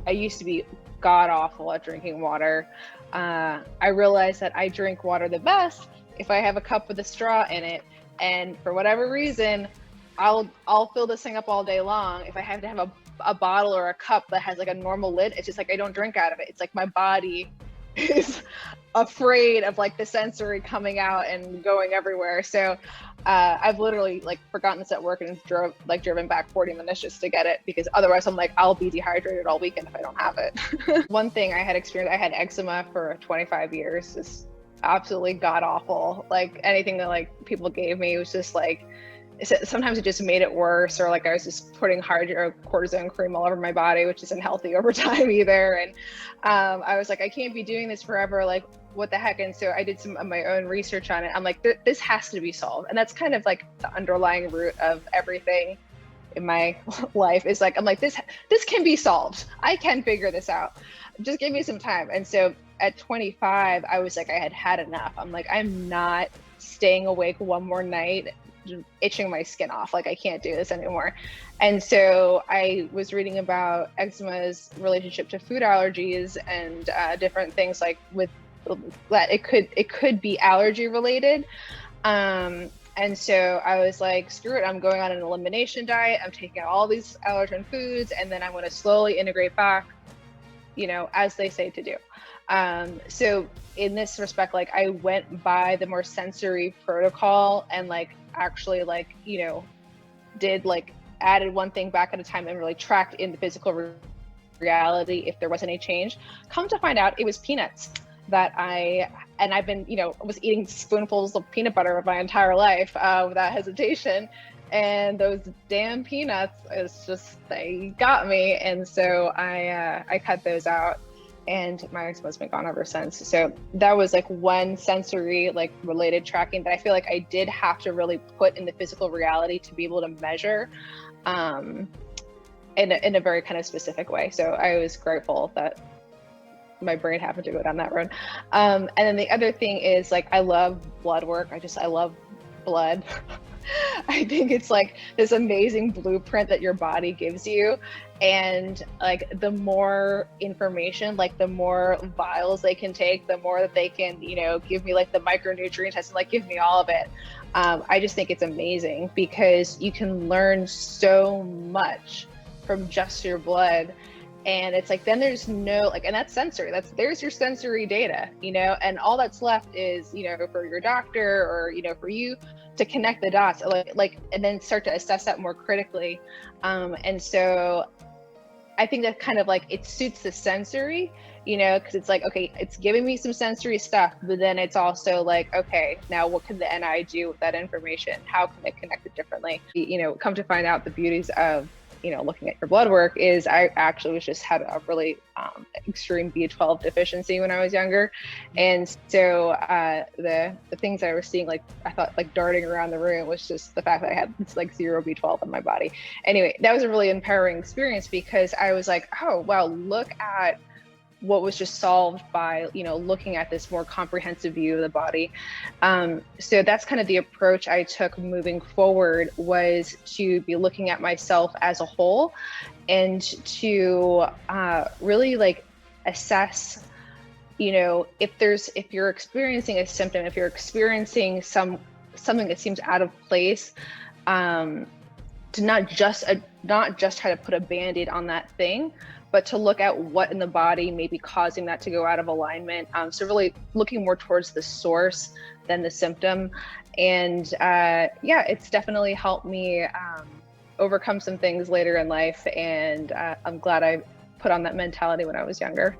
I used to be god awful at drinking water. I realized that I drink water the best if I have a cup with a straw in it. And for whatever reason, I'll fill this thing up all day long. If I have to have a bottle or a cup that has like a normal lid, it's just like I don't drink out of it. It's like my body is afraid of like the sensory coming out and going everywhere. So I've literally like forgotten this at work and driven back 40 minutes just to get it, because otherwise I'm like, I'll be dehydrated all weekend if I don't have it. One thing I had experienced, I had eczema for 25 years. It's absolutely god awful. Like anything that like people gave me was just like, sometimes it just made it worse, or like I was just putting cortisone cream all over my body, which isn't healthy over time either. And I was like, I can't be doing this forever. Like, what the heck? And so I did some of my own research on it. I'm like, this has to be solved. And that's kind of like the underlying root of everything in my life is like, I'm like, this can be solved. I can figure this out. Just give me some time. And so at 25, I was like, I had enough. I'm like, I'm not staying awake one more night itching my skin off. Like, I can't do this anymore. And so I was reading about eczema's relationship to food allergies and different things, like with that it could be allergy related. And so I was like, screw it, I'm going on an elimination diet. I'm taking out all these allergen foods, and then I'm going to slowly integrate back, as they say to do. So in this respect, like I went by the more sensory protocol and like actually like, did like added one thing back at a time and really tracked in the physical reality if there was any change. Come to find out, it was peanuts that I've been, was eating spoonfuls of peanut butter my entire life without hesitation. And those damn peanuts, they got me. And so I cut those out, and my eczema's been gone ever since. So that was like one sensory like related tracking that I feel like I did have to really put in the physical reality to be able to measure in a very kind of specific way. So I was grateful that my brain happened to go down that road. And then the other thing is like, I love blood work. I love blood. I think it's like this amazing blueprint that your body gives you. And like the more information, like the more vials they can take, the more that they can, give me like the micronutrient test and like give me all of it. I just think it's amazing because you can learn so much from just your blood. And it's like, then there's no like, and that's sensory, there's your sensory data, and all that's left is, for your doctor or, for you to connect the dots, like, and then start to assess that more critically. And so I think that kind of like, it suits the sensory, because it's like, okay, it's giving me some sensory stuff, but then it's also like, okay, now what can the NI do with that information? How can it connect it differently? Come to find out the beauties of, looking at your blood work is I actually had a really extreme B12 deficiency when I was younger. And so the things I was seeing, like I thought like darting around the room, was just the fact that I had like 0 B12 in my body. Anyway, that was a really empowering experience because I was like, oh, wow, look at what was just solved by, looking at this more comprehensive view of the body. So that's kind of the approach I took moving forward, was to be looking at myself as a whole and to really like assess, if you're experiencing a symptom, if you're experiencing something that seems out of place, to not just try to put a Band-Aid on that thing, but to look at what in the body may be causing that to go out of alignment. So really looking more towards the source than the symptom. And it's definitely helped me overcome some things later in life. And I'm glad I put on that mentality when I was younger.